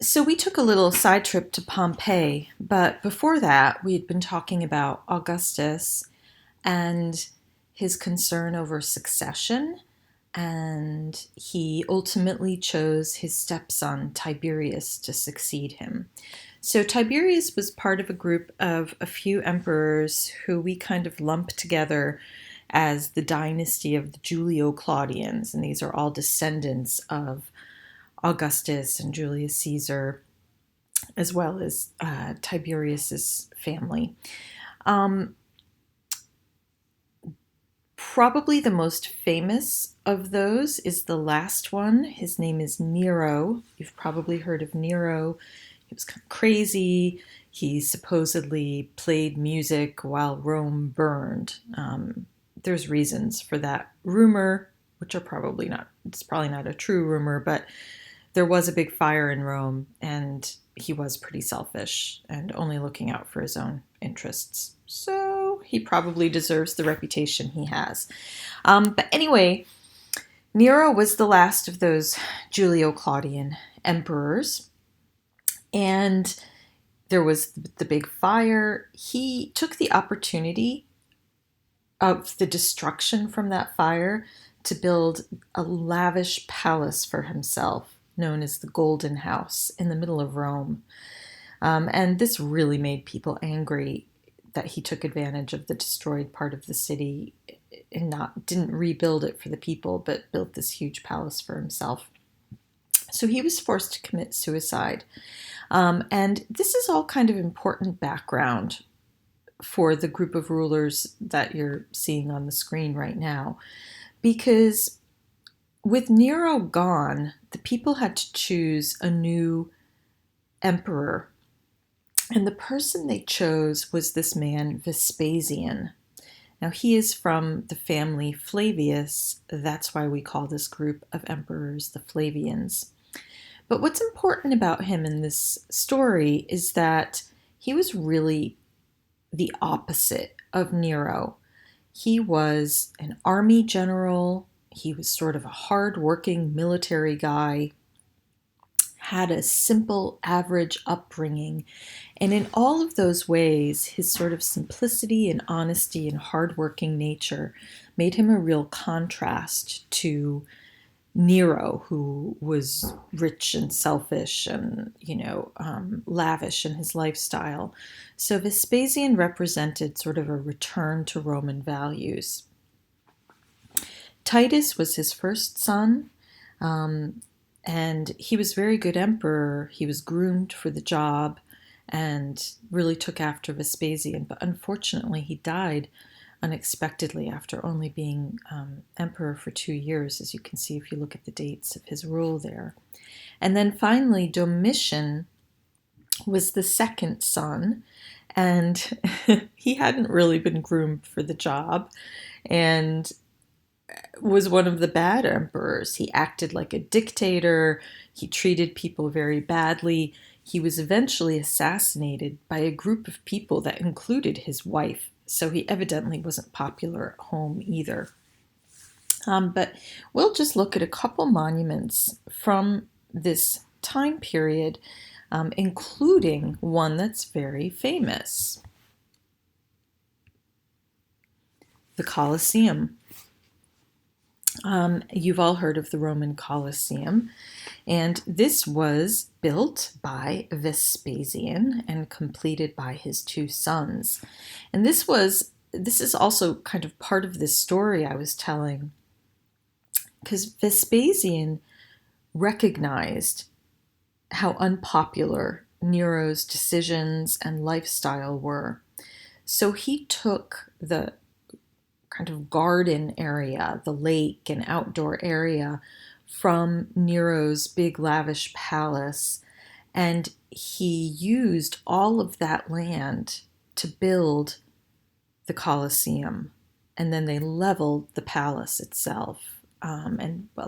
So we took a little side trip to Pompeii, but before that, we had been talking about Augustus and his concern over succession, and he ultimately chose his stepson Tiberius to succeed him. So Tiberius was part of a group of a few emperors who we kind of lump together as the dynasty of the Julio Claudians, and these are all descendants of Augustus and Julius Caesar, as well as Tiberius's family. Um, Probably the most famous of those is the last one. His name is Nero. You've probably heard of Nero. He was kind of crazy. He supposedly played music while Rome burned. There's reasons for that rumor, which are probably not, it's probably not a true rumor, but there was a big fire in Rome, and he was pretty selfish and only looking out for his own interests. So he probably deserves the reputation he has. But anyway, Nero was the last of those Julio Claudian emperors, and there was the big fire. He took the opportunity of the destruction from that fire to build a lavish palace for himself, known as the Golden House, in the middle of Rome. And this really made people angry that he took advantage of the destroyed part of the city and didn't rebuild it for the people, but built this huge palace for himself. So he was forced to commit suicide. And this is all kind of important background for the group of rulers that you're seeing on the screen right now. Because with Nero gone, the people had to choose a new emperor. And the person they chose was this man, Vespasian. Now, he is from the family Flavius. That's why we call this group of emperors the Flavians. But what's important about him in this story is that he was really the opposite of Nero. He was an army general. He was sort of a hard-working military guy, had a simple, average upbringing. And in all of those ways, his sort of simplicity and honesty and hardworking nature made him a real contrast to Nero, who was rich and selfish and, lavish in his lifestyle. So Vespasian represented sort of a return to Roman values. Titus was his first son, and he was a very good emperor. He was groomed for the job and really took after Vespasian, but unfortunately he died unexpectedly after only being emperor for 2 years, as you can see if you look at the dates of his rule there. And then finally, Domitian was the second son, and he hadn't really been groomed for the job and was one of the bad emperors. He acted like a dictator, he treated people very badly. He was eventually assassinated by a group of people that included his wife, so he evidently wasn't popular at home either. But we'll just look at a couple monuments from this time period, including one that's very famous, the Colosseum. You've all heard of the Roman Colosseum, and this was built by Vespasian and completed by his two sons. And this is also kind of part of this story I was telling, because Vespasian recognized how unpopular Nero's decisions and lifestyle were. So he took the kind of garden area, the lake and outdoor area from Nero's big lavish palace, and he used all of that land to build the Colosseum. And then they leveled the palace itself.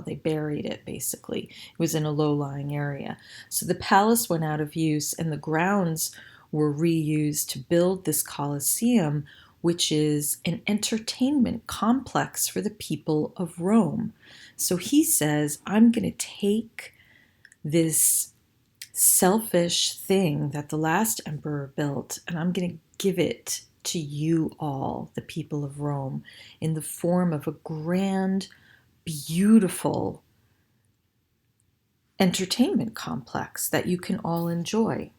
They buried it basically. It was in a low-lying area. So the palace went out of use and the grounds were reused to build this Colosseum, which is an entertainment complex for the people of Rome. So he says, I'm going to take this selfish thing that the last emperor built, and I'm going to give it to you all, the people of Rome, in the form of a grand, beautiful entertainment complex that you can all enjoy.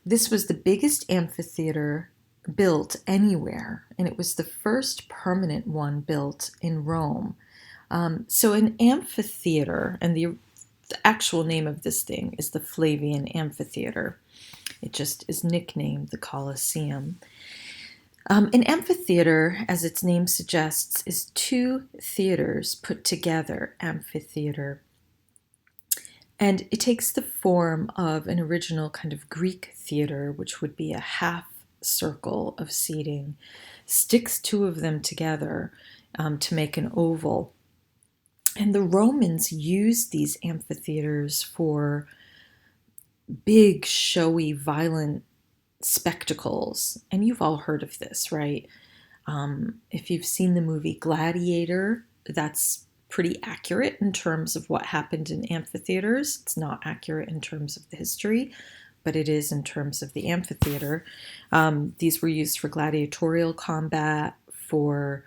This was the biggest amphitheater built anywhere, and it was the first permanent one built in Rome. So an amphitheater, and the actual name of this thing is the Flavian Amphitheater. It just is nicknamed the Colosseum. An amphitheater, as its name suggests, is two theaters put together, amphitheater. And it takes the form of an original kind of Greek theater, which would be a half circle of seating, sticks two of them together to make an oval. And the Romans used these amphitheaters for big, showy, violent spectacles. And you've all heard of this, right? If you've seen the movie Gladiator, that's pretty accurate in terms of what happened in amphitheaters. It's not accurate in terms of the history, but it is in terms of the amphitheater. These were used for gladiatorial combat, for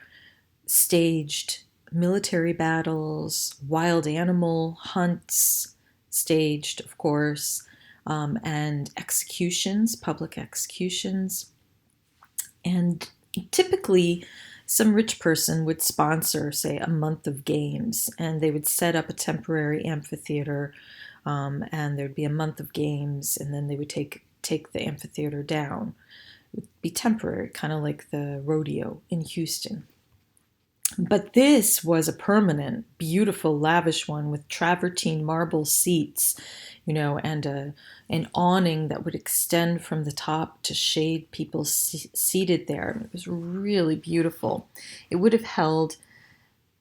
staged military battles, wild animal hunts, staged, of course, and executions, public executions. And typically, some rich person would sponsor, say, a month of games, and they would set up a temporary amphitheater, and there'd be a month of games, and then they would take the amphitheater down. It would be temporary, kind of like the rodeo in Houston. But this was a permanent, beautiful, lavish one with travertine marble seats, and an awning that would extend from the top to shade people seated there. It was really beautiful. It would have held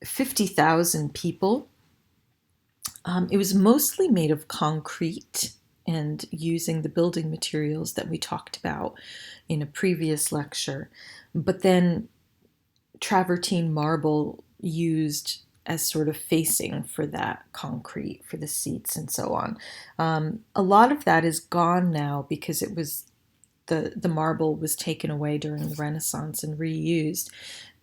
50,000 people. It was mostly made of concrete and using the building materials that we talked about in a previous lecture. But then travertine marble used as sort of facing for that concrete, for the seats and so on. A lot of that is gone now because it was the marble was taken away during the Renaissance and reused.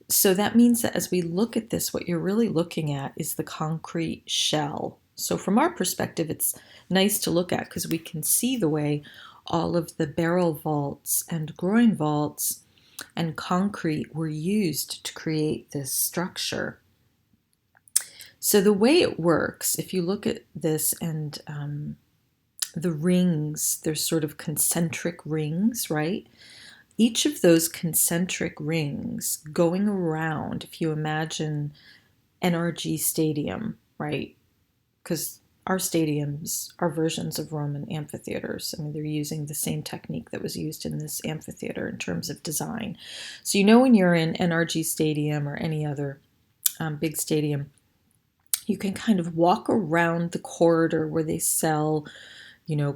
So that means that as we look at this, what you're really looking at is the concrete shell. So from our perspective, it's nice to look at because we can see the way all of the barrel vaults and groin vaults and concrete were used to create this structure. So the way it works, if you look at this and the rings, there's sort of concentric rings, right? Each of those concentric rings going around, if you imagine NRG Stadium, right? Because our stadiums are versions of Roman amphitheaters. I mean, they're using the same technique that was used in this amphitheater in terms of design. So when you're in NRG Stadium or any other big stadium, you can kind of walk around the corridor where they sell,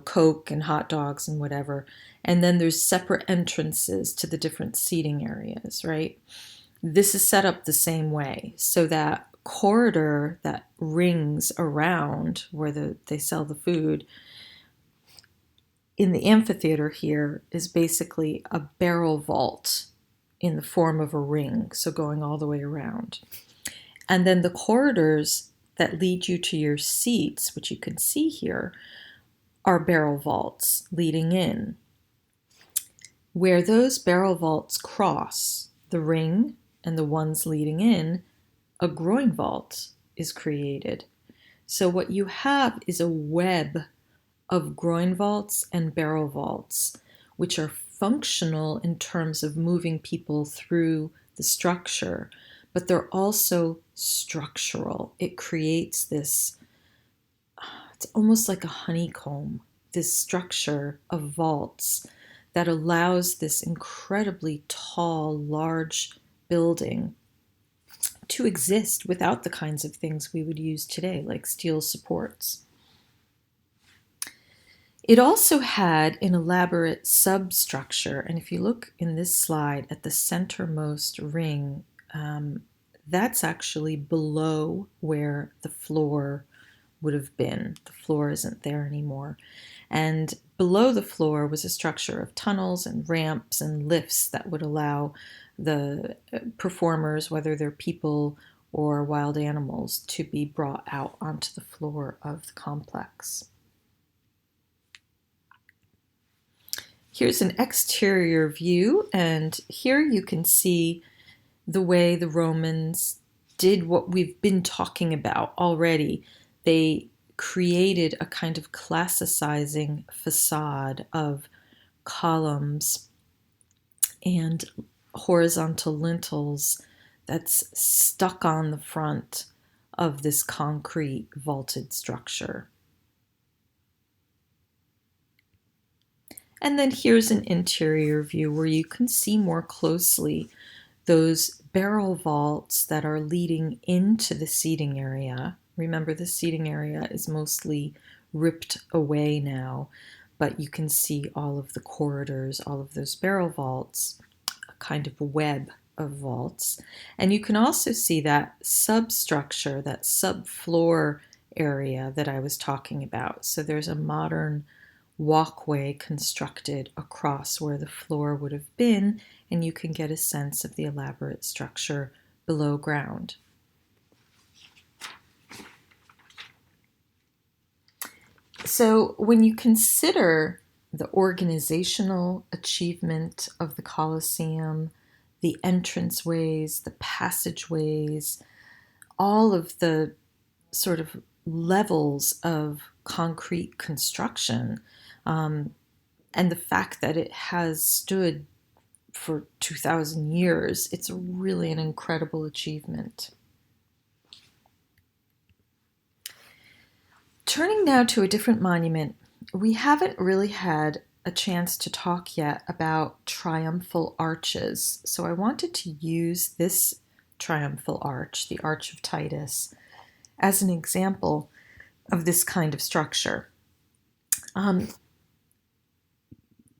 Coke and hot dogs and whatever. And then there's separate entrances to the different seating areas, right? This is set up the same way so that corridor that rings around where they sell the food in the amphitheater here is basically a barrel vault in the form of a ring, so going all the way around. And then the corridors that lead you to your seats, which you can see here, are barrel vaults leading in. Where those barrel vaults cross the ring and the ones leading in, a groin vault is created. So what you have is a web of groin vaults and barrel vaults, which are functional in terms of moving people through the structure, but they're also structural. It creates this, it's almost like a honeycomb, this structure of vaults that allows this incredibly tall, large building to exist without the kinds of things we would use today, like steel supports. It also had an elaborate substructure, and if you look in this slide at the centermost ring, that's actually below where the floor would have been. The floor isn't there anymore. And below the floor was a structure of tunnels and ramps and lifts that would allow the performers, whether they're people or wild animals, to be brought out onto the floor of the complex. Here's an exterior view, and here you can see the way the Romans did what we've been talking about already. They created a kind of classicizing facade of columns and horizontal lintels that's stuck on the front of this concrete vaulted structure. And then here's an interior view where you can see more closely those barrel vaults that are leading into the seating area. Remember, the seating area is mostly ripped away now, but you can see all of the corridors, all of those barrel vaults, a kind of web of vaults. And you can also see that substructure, that subfloor area that I was talking about. So there's a modern walkway constructed across where the floor would have been, and you can get a sense of the elaborate structure below ground. So when you consider the organizational achievement of the Colosseum, the entranceways, the passageways, all of the sort of levels of concrete construction, and the fact that it has stood for 2,000 years, it's really an incredible achievement. Turning now to a different monument, we haven't really had a chance to talk yet about triumphal arches. So I wanted to use this triumphal arch, the Arch of Titus, as an example of this kind of structure.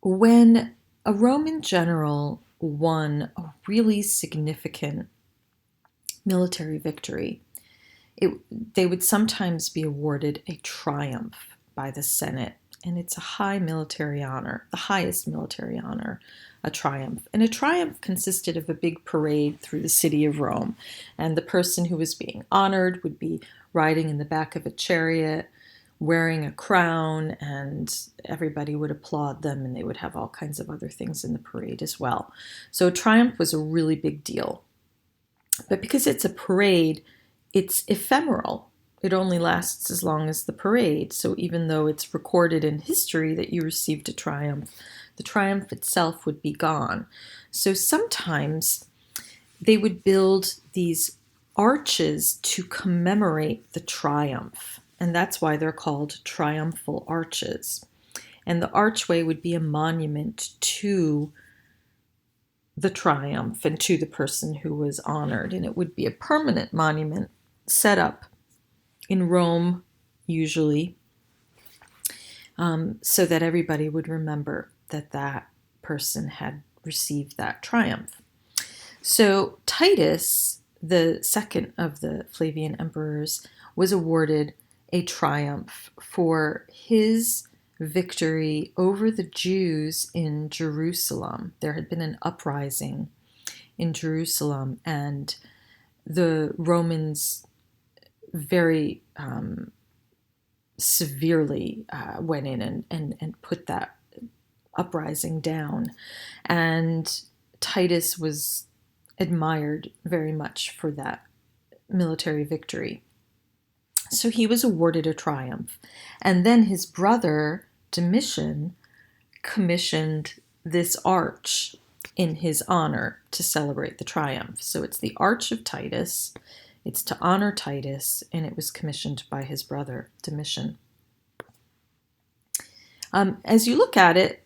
When a Roman general won a really significant military victory, they would sometimes be awarded a triumph by the Senate, and it's a high military honor, the highest military honor, a triumph. And a triumph consisted of a big parade through the city of Rome, and the person who was being honored would be riding in the back of a chariot, wearing a crown, and everybody would applaud them, and they would have all kinds of other things in the parade as well. So a triumph was a really big deal. But because it's a parade, it's ephemeral. It only lasts as long as the parade. So even though it's recorded in history that you received a triumph, the triumph itself would be gone. So sometimes they would build these arches to commemorate the triumph. And that's why they're called triumphal arches. And the archway would be a monument to the triumph and to the person who was honored. And it would be a permanent monument set up in Rome, usually, so that everybody would remember that that person had received that triumph. So Titus, the second of the Flavian emperors, was awarded a triumph for his victory over the Jews in Jerusalem. There had been an uprising in Jerusalem, and the Romans very severely went in and put that uprising down. And Titus was admired very much for that military victory. So he was awarded a triumph. And then his brother, Domitian, commissioned this arch in his honor to celebrate the triumph. So it's the Arch of Titus. It's to honor Titus, and it was commissioned by his brother, Domitian. As you look at it,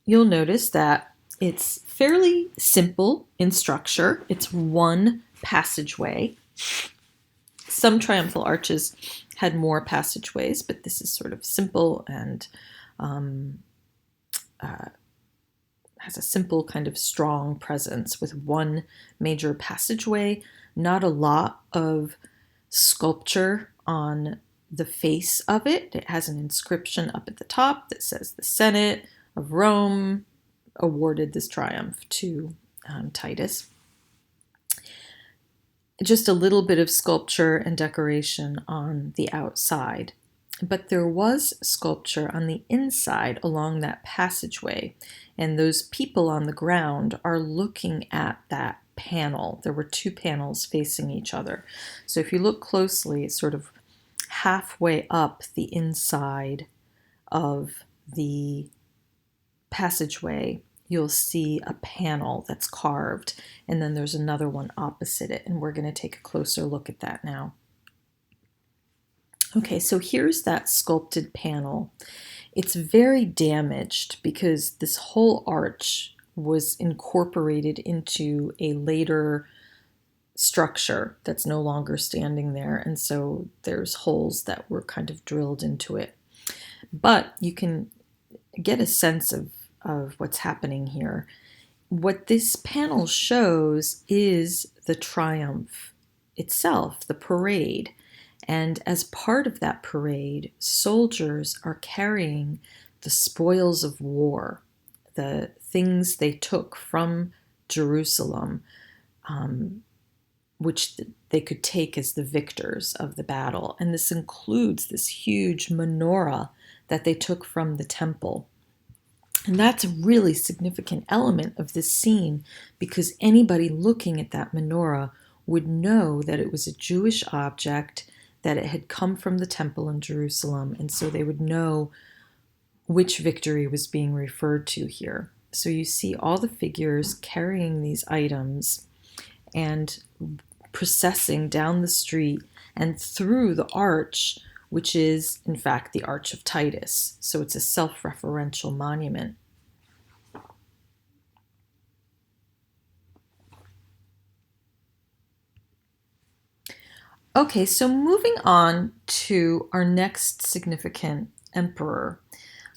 you'll notice that it's fairly simple in structure. It's one passageway. Some triumphal arches had more passageways, but this is sort of simple and has a simple kind of strong presence with one major passageway. Not a lot of sculpture on the face of it. It has an inscription up at the top that says the Senate of Rome awarded this triumph to Titus. Just a little bit of sculpture and decoration on the outside. But there was sculpture on the inside along that passageway, and those people on the ground are looking at that panel. There were two panels facing each other. So if you look closely, it's sort of halfway up the inside of the passageway, you'll see a panel that's carved, and then there's another one opposite it, and we're going to take a closer look at that now. Okay, so here's that sculpted panel. It's very damaged because this whole arch was incorporated into a later structure that's no longer standing there, and so there's holes that were kind of drilled into it. But you can get a sense of what's happening here. What this panel shows is the triumph itself, the parade. And as part of that parade, soldiers are carrying the spoils of war, the things they took from Jerusalem, which they could take as the victors of the battle. And this includes this huge menorah that they took from the temple. And that's a really significant element of this scene because anybody looking at that menorah would know that it was a Jewish object, that it had come from the temple in Jerusalem, and so they would know which victory was being referred to here. So you see all the figures carrying these items and processing down the street and through the arch, which is, in fact, the Arch of Titus. So it's a self-referential monument. Okay, so moving on to our next significant emperor.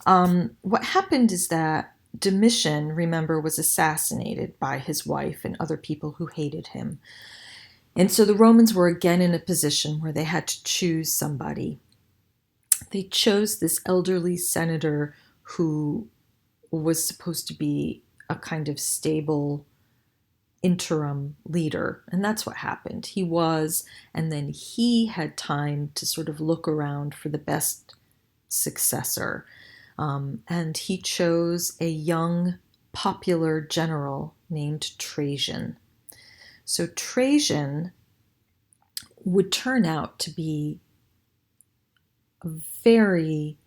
What happened is that Domitian, remember, was assassinated by his wife and other people who hated him. And so the Romans were again in a position where they had to choose somebody. They chose this elderly senator who was supposed to be a kind of stable interim leader, and that's what happened. He was, and then he had time to sort of look around for the best successor, and he chose a young, popular general named Trajan. So Trajan would turn out to be a very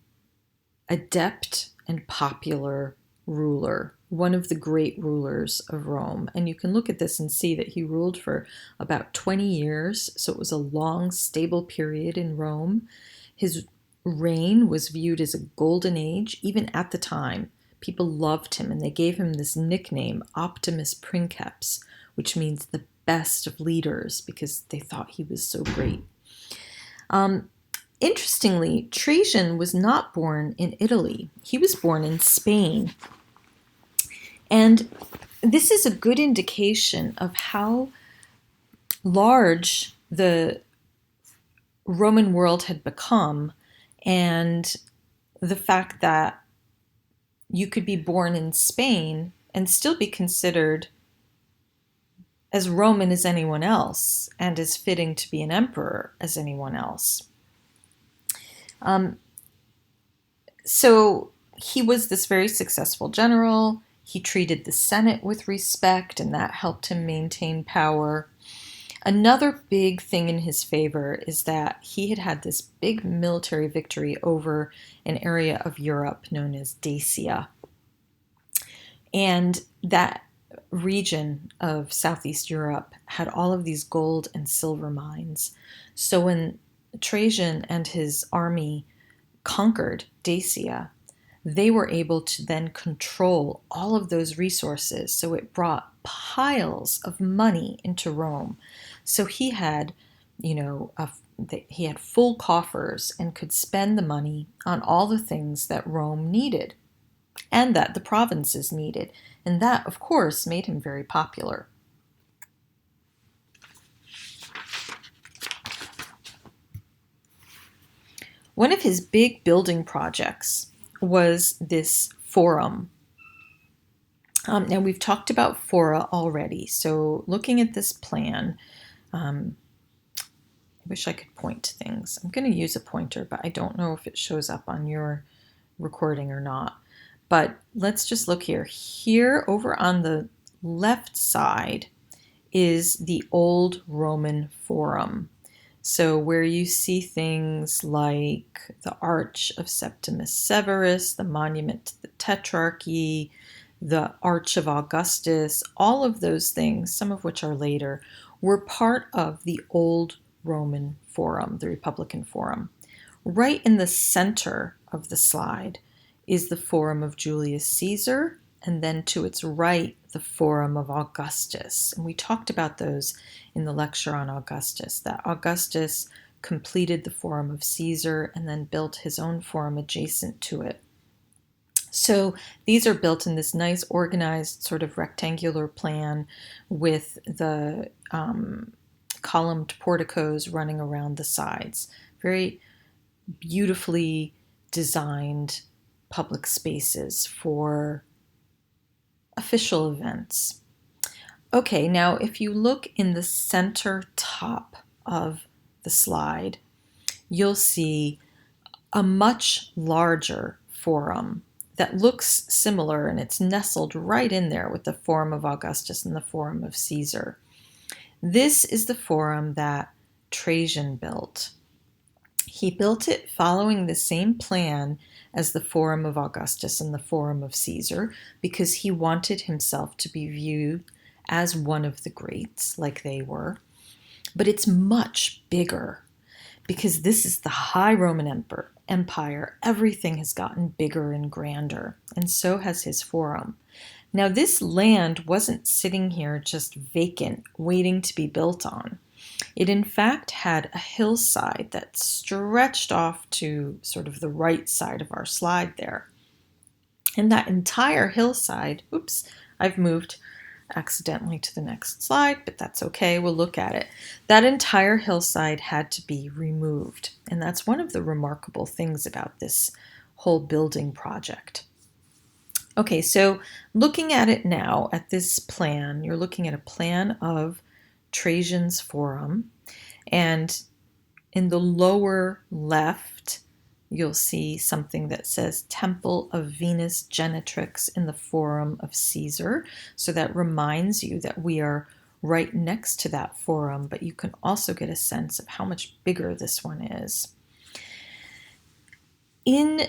adept and popular ruler, one of the great rulers of Rome. And you can look at this and see that he ruled for about 20 years, so it was a long, stable period in Rome. His reign was viewed as a golden age, even at the time. People loved him, and they gave him this nickname, Optimus Princeps, which means the best of leaders, because they thought he was so great. Interestingly, Trajan was not born in Italy. He was born in Spain. And this is a good indication of how large the Roman world had become, and the fact that you could be born in Spain and still be considered as Roman as anyone else and as fitting to be an emperor as anyone else. So he was this very successful general. He treated the Senate with respect, and that helped him maintain power. Another big thing in his favor is that he had had this big military victory over an area of Europe known as Dacia. And that region of Southeast Europe had all of these gold and silver mines. So when Trajan and his army conquered Dacia, they were able to then control all of those resources. So it brought piles of money into Rome. So he had, he had full coffers and could spend the money on all the things that Rome needed and that the provinces needed. And that, of course, made him very popular. One of his big building projects was this forum. Now, we've talked about fora already, so looking at this plan, I wish I could point to things. I'm going to use a pointer, but I don't know if it shows up on your recording or not. But let's just look here. Here, over on the left side, is the old Roman Forum. So where you see things like the Arch of Septimus Severus, the monument to the Tetrarchy, the Arch of Augustus, all of those things, some of which are later, were part of the old Roman Forum, the Republican Forum. Right in the center of the slide is the Forum of Julius Caesar, and then to its right, the Forum of Augustus. And we talked about those in the lecture on Augustus, that Augustus completed the Forum of Caesar and then built his own forum adjacent to it. So these are built in this nice organized sort of rectangular plan with the columned porticos running around the sides. Very beautifully designed public spaces for official events. Okay, now if you look in the center top of the slide, you'll see a much larger forum that looks similar, and it's nestled right in there with the Forum of Augustus and the Forum of Caesar. This is the forum that Trajan built. He built it following the same plan as the Forum of Augustus and the Forum of Caesar because he wanted himself to be viewed as one of the greats, like they were. But it's much bigger because this is the high Roman Empire. Everything has gotten bigger and grander, and so has his forum. Now, this land wasn't sitting here just vacant, waiting to be built on. It in fact had a hillside that stretched off to sort of the right side of our slide there. And that entire hillside, oops, I've moved accidentally to the next slide, but that's okay, we'll look at it. That entire hillside had to be removed, and that's one of the remarkable things about this whole building project. Okay, so looking at it now, at this plan, you're looking at a plan of Trajan's Forum, and in the lower left, you'll see something that says Temple of Venus Genetrix in the Forum of Caesar. So that reminds you that we are right next to that forum, but you can also get a sense of how much bigger this one is. In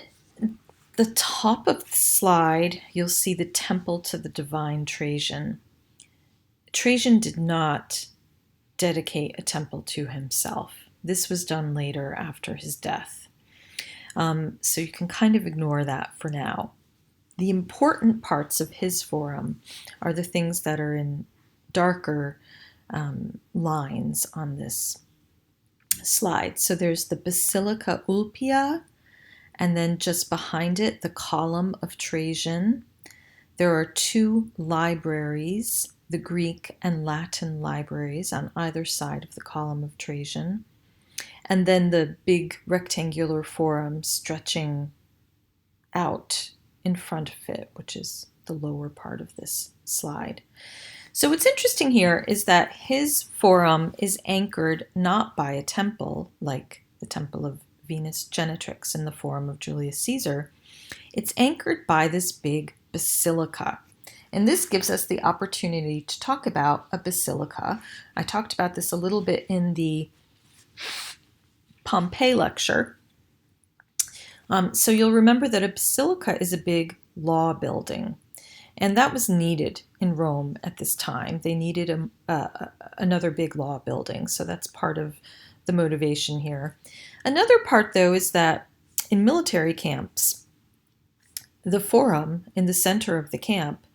the top of the slide, you'll see the temple to the divine Trajan. Trajan did not dedicate a temple to himself. This was done later after his death. So you can kind of ignore that for now. The important parts of his forum are the things that are in darker lines on this slide. So there's the Basilica Ulpia, and then just behind it, the Column of Trajan. There are two libraries, the Greek and Latin libraries, on either side of the Column of Trajan. And then the big rectangular forum stretching out in front of it, which is the lower part of this slide. So what's interesting here is that his forum is anchored not by a temple, like the Temple of Venus Genetrix in the Forum of Julius Caesar. It's anchored by this big basilica. And this gives us the opportunity to talk about a basilica. I talked about this a little bit in the Pompeii lecture. So you'll remember that a basilica is a big law building, and that was needed in Rome at this time. They needed another big law building, so that's part of the motivation here. Another part, though, is that in military camps, the forum in the center of the camp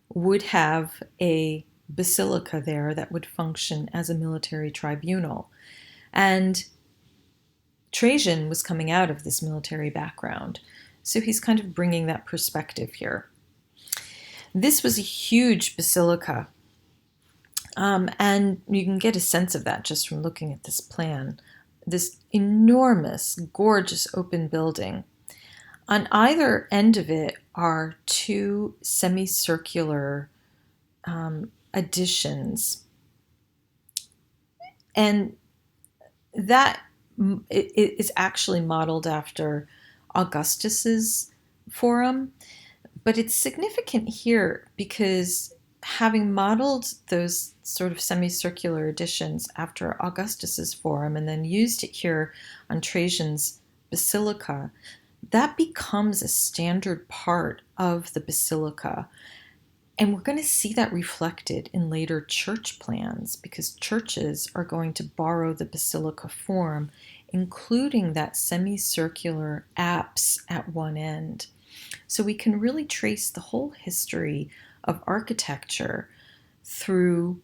would have a basilica there that would function as a military tribunal. And Trajan was coming out of this military background, so he's kind of bringing that perspective here. This was a huge basilica, and you can get a sense of that just from looking at this plan. this enormous, gorgeous open building. On either end of it are two semicircular additions, and that it is actually modeled after Augustus's forum, but it's significant here because having modeled those sort of semicircular additions after Augustus's forum and then used it here on Trajan's basilica, that becomes a standard part of the basilica. And we're going to see that reflected in later church plans because churches are going to borrow the basilica form, including that semicircular apse at one end. So we can really trace the whole history of architecture through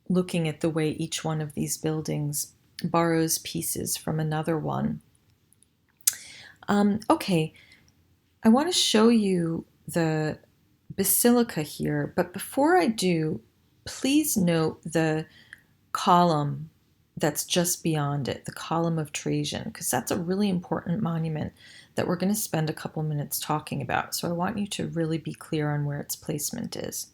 looking at the way each one of these buildings borrows pieces from another one. Okay, I want to show you the basilica here, but before I do, please note the column that's just beyond it, the column of Trajan, because that's a really important monument that we're going to spend a couple minutes talking about. So I want you to really be clear on where its placement is.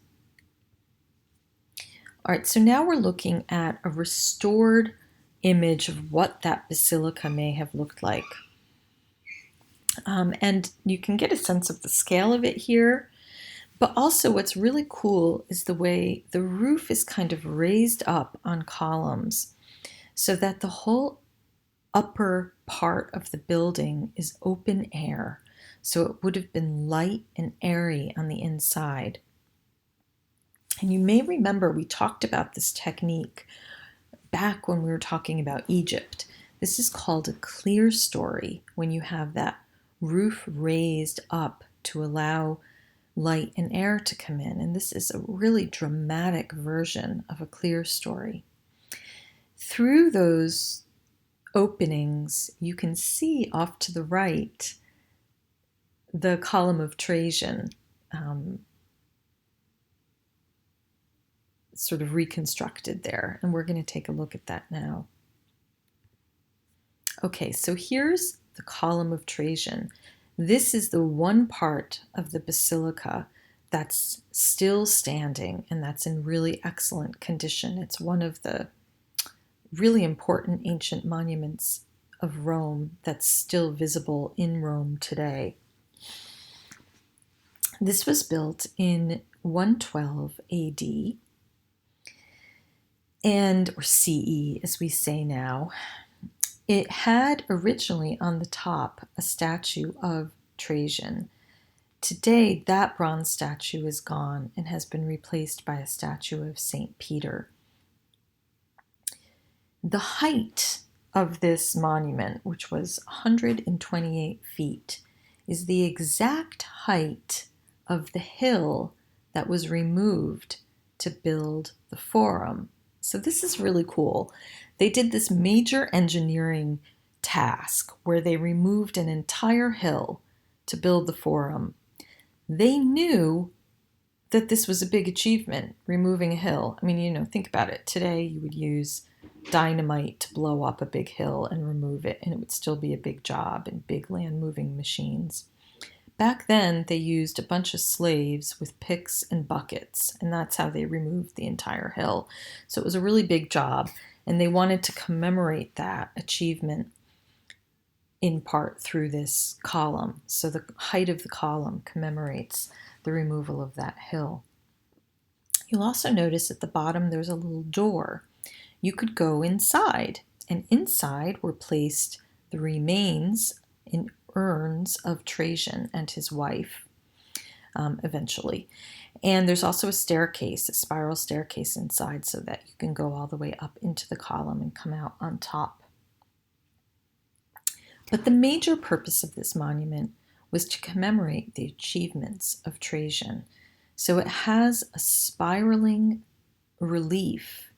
All right, so now we're looking at a restored image of what that basilica may have looked like. And you can get a sense of the scale of it here. But also what's really cool is the way the roof is kind of raised up on columns so that the whole upper part of the building is open air. So it would have been light and airy on the inside. And you may remember we talked about this technique back when we were talking about Egypt. This is called a clerestory, when you have that roof raised up to allow light and air to come in. And this is a really dramatic version of a clerestory. Through those openings, you can see off to the right the column of Trajan, sort of reconstructed there. And we're going to take a look at that now. Okay, so here's the column of Trajan. This is the one part of the basilica that's still standing and that's in really excellent condition. It's one of the really important ancient monuments of Rome that's still visible in Rome today. This was built in 112 AD, or CE as we say now. It had originally on the top a statue of Trajan. Today, that bronze statue is gone and has been replaced by a statue of St. Peter. The height of this monument, which was 128 feet, is the exact height of the hill that was removed to build the Forum. So this is really cool. They did this major engineering task where they removed an entire hill to build the Forum. They knew that this was a big achievement, removing a hill. I mean, think about it. Today you would use dynamite to blow up a big hill and remove it, and it would still be a big job and big land moving machines. Back then, they used a bunch of slaves with picks and buckets, and that's how they removed the entire hill. So it was a really big job, and they wanted to commemorate that achievement in part through this column. So the height of the column commemorates the removal of that hill. You'll also notice at the bottom there's a little door. You could go inside, and inside were placed the remains in urns of Trajan and his wife, eventually. And there's also a staircase, a spiral staircase inside, so that you can go all the way up into the column and come out on top. But the major purpose of this monument was to commemorate the achievements of Trajan. So it has a spiraling relief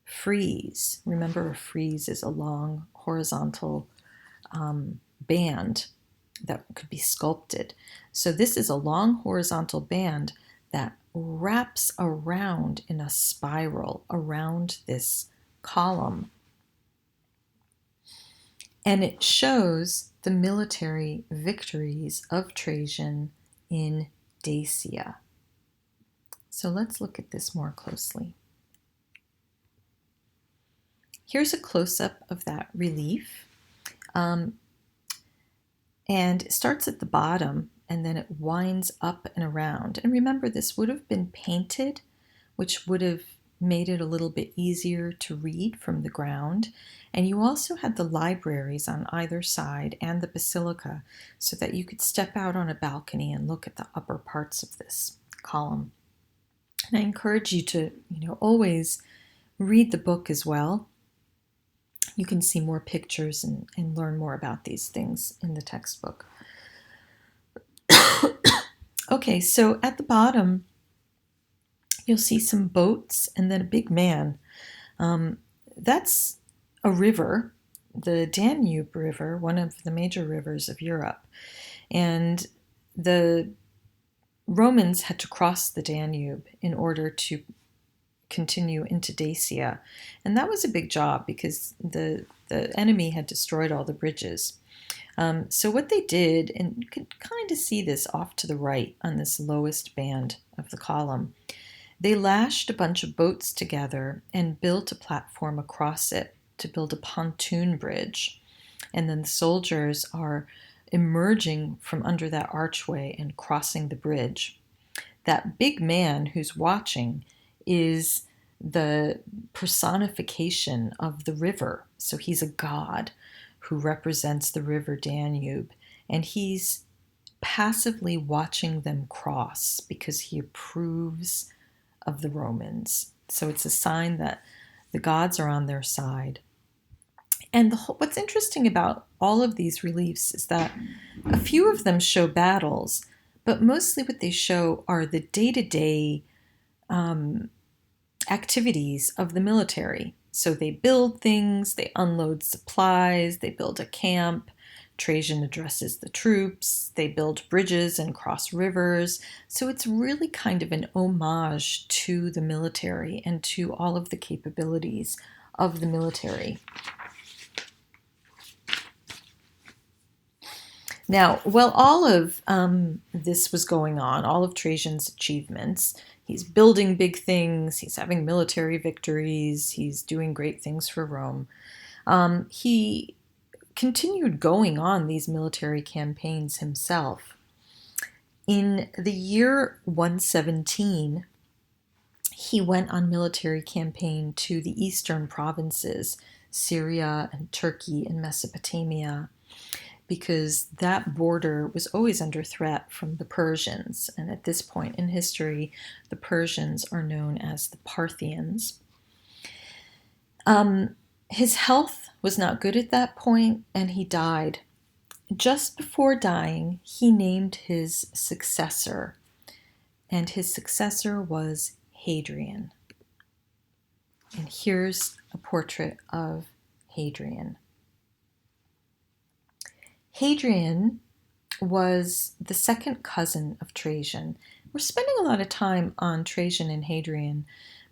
frieze. Remember, a frieze is a long horizontal band that could be sculpted. So this is a long horizontal band that wraps around in a spiral around this column. And it shows the military victories of Trajan in Dacia. So let's look at this more closely. Here's a close-up of that relief. And it starts at the bottom and then it winds up and around. And remember, this would have been painted, which would have made it a little bit easier to read from the ground. And you also had the libraries on either side and the basilica so that you could step out on a balcony and look at the upper parts of this column. And I encourage you to, always read the book as well. You can see more pictures and learn more about these things in the textbook. Okay, so at the bottom, you'll see some boats and then a big man. That's a river, the Danube River, one of the major rivers of Europe. And the Romans had to cross the Danube in order to continue into Dacia. And that was a big job because the enemy had destroyed all the bridges. So what they did, and you can kind of see this off to the right on this lowest band of the column, they lashed a bunch of boats together and built a platform across it to build a pontoon bridge. And then the soldiers are emerging from under that archway and crossing the bridge. That big man who's watching is the personification of the river. So he's a god who represents the river Danube, and he's passively watching them cross because he approves of the Romans. So it's a sign that the gods are on their side. And what's interesting about all of these reliefs is that a few of them show battles, but mostly what they show are the day-to-day activities of the military. So they build things, they unload supplies, they build a camp. Trajan addresses the troops, they build bridges and cross rivers. So it's really kind of an homage to the military and to all of the capabilities of the military. Now, while all of this was going on, all of Trajan's achievements, he's building big things, he's having military victories, he's doing great things for Rome. He continued going on these military campaigns himself. In the year 117, he went on military campaign to the eastern provinces, Syria and Turkey and Mesopotamia, because that border was always under threat from the Persians. And at this point in history, the Persians are known as the Parthians. His health was not good at that point, and he died. Just before dying, he named his successor, and his successor was Hadrian. And here's a portrait of Hadrian. Hadrian was the second cousin of Trajan. We're spending a lot of time on Trajan and Hadrian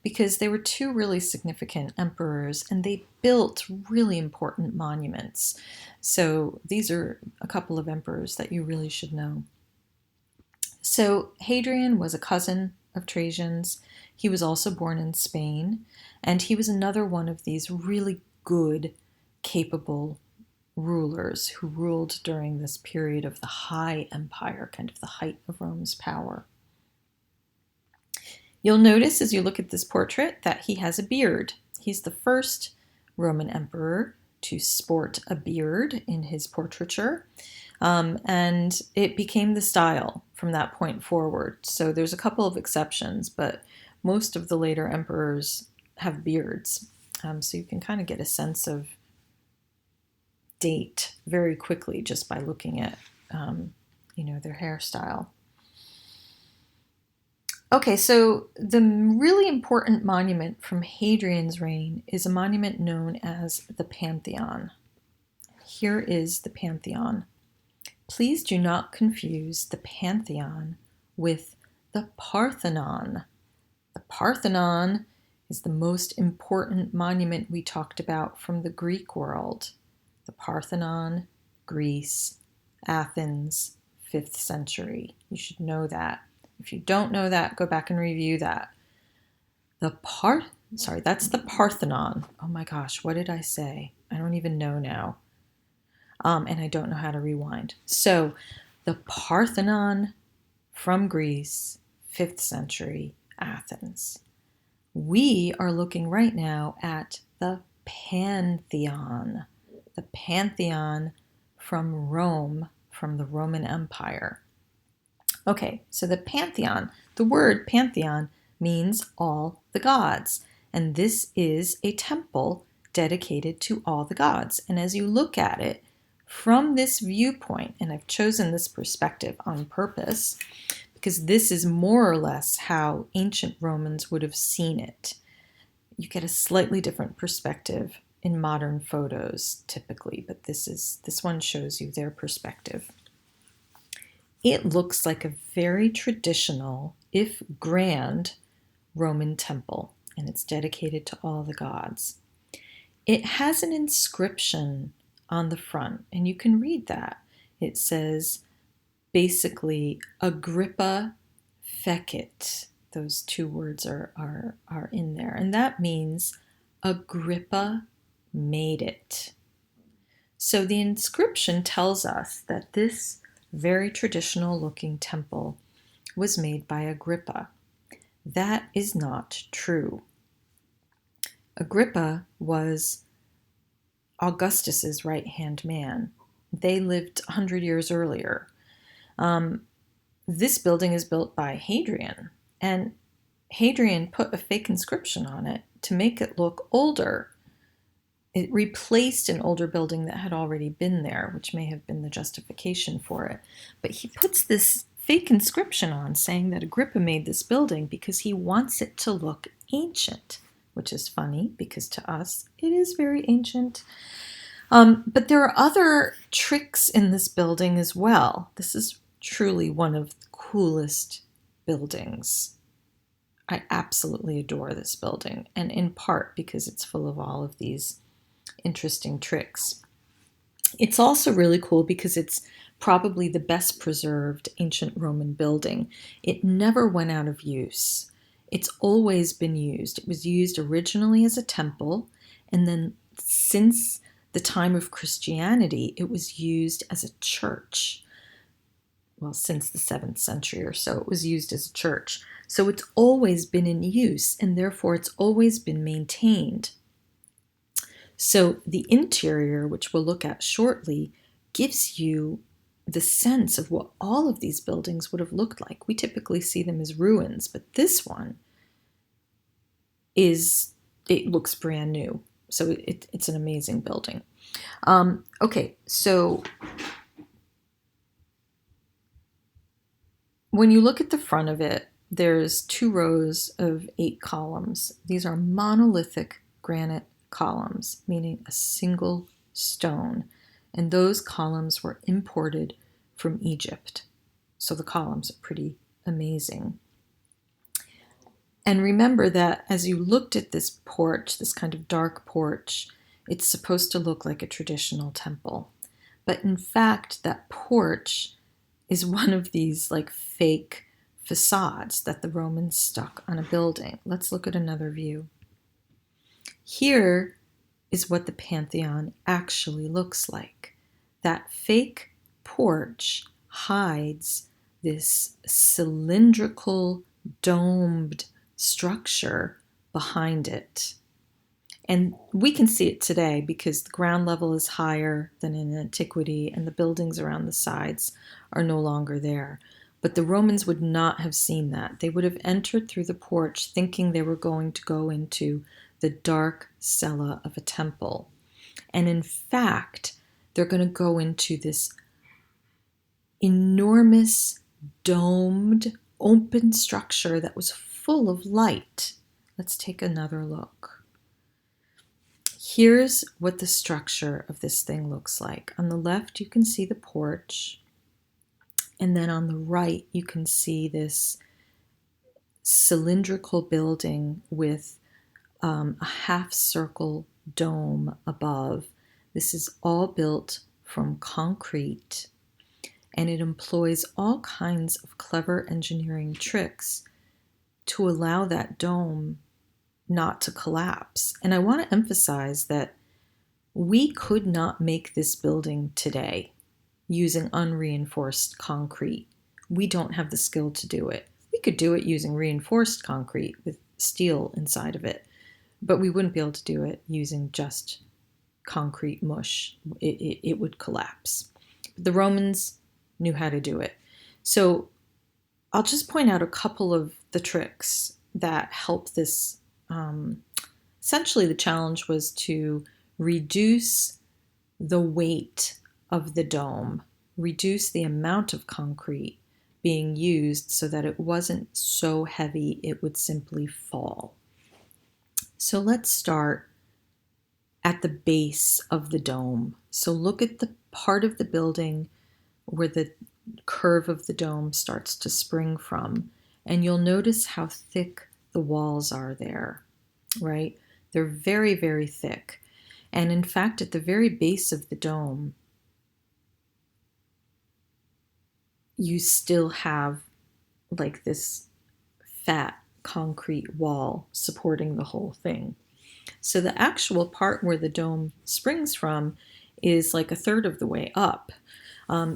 because they were two really significant emperors and they built really important monuments. So these are a couple of emperors that you really should know. So Hadrian was a cousin of Trajan's. He was also born in Spain, and he was another one of these really good, capable rulers who ruled during this period of the high empire, kind of the height of Rome's power. You'll notice as you look at this portrait that he has a beard. He's the first Roman emperor to sport a beard in his portraiture, and it became the style from that point forward. So there's a couple of exceptions, but most of the later emperors have beards. So you can kind of get a sense of date very quickly just by looking at their hairstyle. Okay, so the really important monument from Hadrian's reign is a monument known as the Pantheon. Here is the Pantheon. Please do not confuse the Pantheon with the Parthenon. The Parthenon is the most important monument we talked about from the Greek world. The Parthenon, Greece, Athens, 5th century. You should know that. If you don't know that, go back and review that. That's the Parthenon. Oh my gosh, what did I say? I don't even know now. And I don't know how to rewind. So the Parthenon from Greece, 5th century, Athens. We are looking right now at the Pantheon. The Pantheon from Rome, from the Roman Empire. Okay, so the Pantheon, the word Pantheon means all the gods. And this is a temple dedicated to all the gods. And as you look at it from this viewpoint, and I've chosen this perspective on purpose, because this is more or less how ancient Romans would have seen it. You get a slightly different perspective in modern photos typically, but this one shows you their perspective. It looks like a very traditional, if grand, Roman temple, and it's dedicated to all the gods. It has an inscription on the front, and you can read that. It says, basically, Agrippa fecit. Those two words are in there. And that means Agrippa made it. So the inscription tells us that this very traditional looking temple was made by Agrippa. That is not true. Agrippa was Augustus's right-hand man. They lived 100 years earlier. This building is built by Hadrian, and Hadrian put a fake inscription on it to make it look older. It replaced an older building that had already been there, which may have been the justification for it. But he puts this fake inscription on saying that Agrippa made this building because he wants it to look ancient, which is funny because to us it is very ancient. But there are other tricks in this building as well. This is truly one of the coolest buildings. I absolutely adore this building, and in part because it's full of all of these interesting tricks. It's also really cool because it's probably the best preserved ancient Roman building. It never went out of use. It's always been used. It was used originally as a temple, and then since the time of Christianity, it was used as a church. Well, since the 7th century or so, it was used as a church. So it's always been in use, and therefore it's always been maintained. So the interior, which we'll look at shortly, gives you the sense of what all of these buildings would have looked like. We typically see them as ruins, but this one it looks brand new. So it's an amazing building. Okay, so when you look at the front of it, there's 2 rows of 8 columns. These are monolithic granite columns, meaning a single stone. And those columns were imported from Egypt. So the columns are pretty amazing. And remember that as you looked at this porch, this kind of dark porch, it's supposed to look like a traditional temple. But in fact, that porch is one of these like fake facades that the Romans stuck on a building. Let's look at another view. Here is what the Pantheon actually looks like. That fake porch hides this cylindrical, domed structure behind it. And we can see it today because the ground level is higher than in antiquity and the buildings around the sides are no longer there. But the Romans would not have seen that. They would have entered through the porch thinking they were going to go into the dark cella of a temple. And in fact, they're going to go into this enormous, domed, open structure that was full of light. Let's take another look. Here's what the structure of this thing looks like. On the left, you can see the porch. And then on the right, you can see this cylindrical building with a half circle dome above This is all built from concrete, and it employs all kinds of clever engineering tricks to allow that dome not to collapse. And I want to emphasize that we could not make this building today using unreinforced concrete. We don't have the skill to do it. We could do it using reinforced concrete with steel inside of it, but we wouldn't be able to do it using just concrete mush. It would collapse. The Romans knew how to do it. So I'll just point out a couple of the tricks that helped this. Essentially, the challenge was to reduce the weight of the dome, reduce the amount of concrete being used so that it wasn't so heavy it would simply fall. So let's start at the base of the dome. So look at the part of the building where the curve of the dome starts to spring from, and you'll notice how thick the walls are there, right? They're very, very thick. And in fact, at the very base of the dome, you still have like this fat concrete wall supporting the whole thing. So the actual part where the dome springs from is like a third of the way up.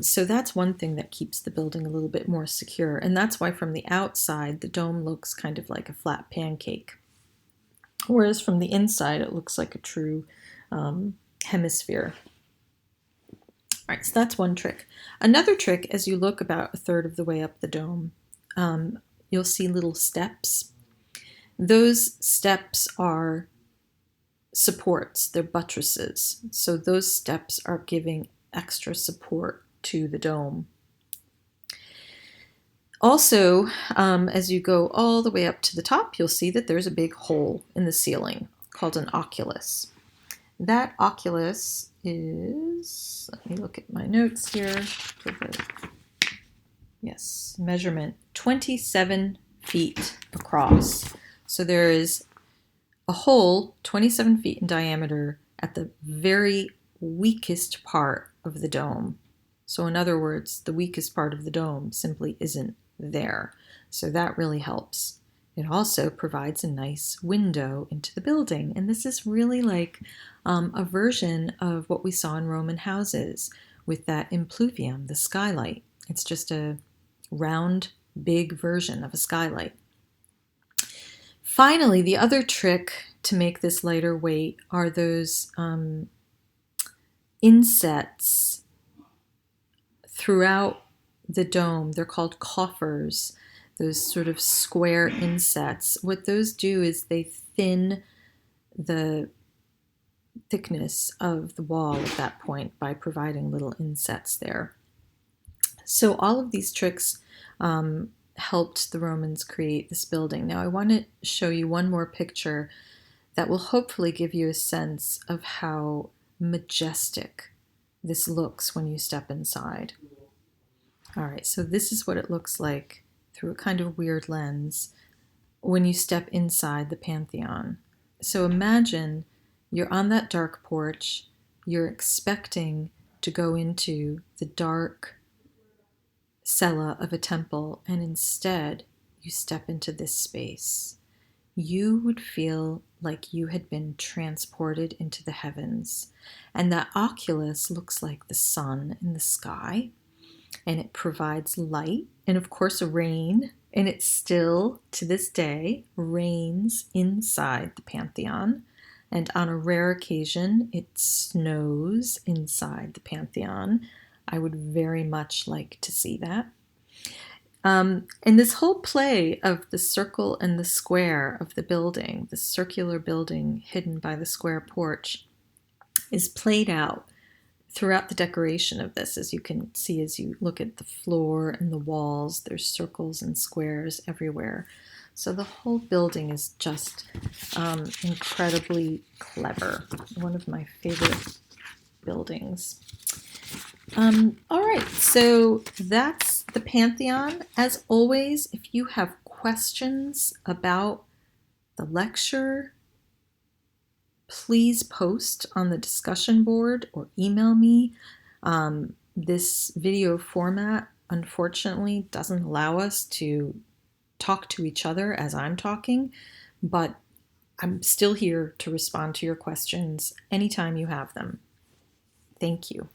So that's one thing that keeps the building a little bit more secure. And that's why from the outside, the dome looks kind of like a flat pancake. Whereas from the inside, it looks like a true hemisphere. All right, so that's one trick. Another trick, as you look about a third of the way up the dome, you'll see little steps. Those steps are supports, they're buttresses. So those steps are giving extra support to the dome. Also, as you go all the way up to the top, you'll see that there's a big hole in the ceiling called an oculus. That oculus is, let me look at my notes here for the, yes, measurement, 27 feet across. So there is a hole 27 feet in diameter at the very weakest part of the dome. So in other words, the weakest part of the dome simply isn't there. So that really helps. It also provides a nice window into the building. And this is really like a version of what we saw in Roman houses with that impluvium, the skylight. It's just a round, big version of a skylight. Finally, the other trick to make this lighter weight are those insets throughout the dome. They're called coffers, those sort of square insets. What those do is they thin the thickness of the wall at that point by providing little insets there. So all of these tricks helped the Romans create this building. Now I want to show you one more picture that will hopefully give you a sense of how majestic this looks when you step inside. All right, so this is what it looks like through a kind of weird lens when you step inside the Pantheon. So imagine you're on that dark porch, you're expecting to go into the dark cella of a temple, and instead you step into this space. You would feel like you had been transported into the heavens. And that oculus looks like the sun in the sky, and it provides light and, of course, rain. And it still, to this day, rains inside the Pantheon. And on a rare occasion, it snows inside the Pantheon. I would very much like to see that. And this whole play of the circle and the square of the building, the circular building hidden by the square porch, is played out throughout the decoration of this. As you can see as you look at the floor and the walls, there's circles and squares everywhere. So the whole building is just incredibly clever. One of my favorite buildings. All right, so that's the Pantheon. As always, if you have questions about the lecture, Please post on the discussion board or email me. This video format, unfortunately, doesn't allow us to talk to each other as I'm talking, but I'm still here to respond to your questions anytime you have them. Thank you.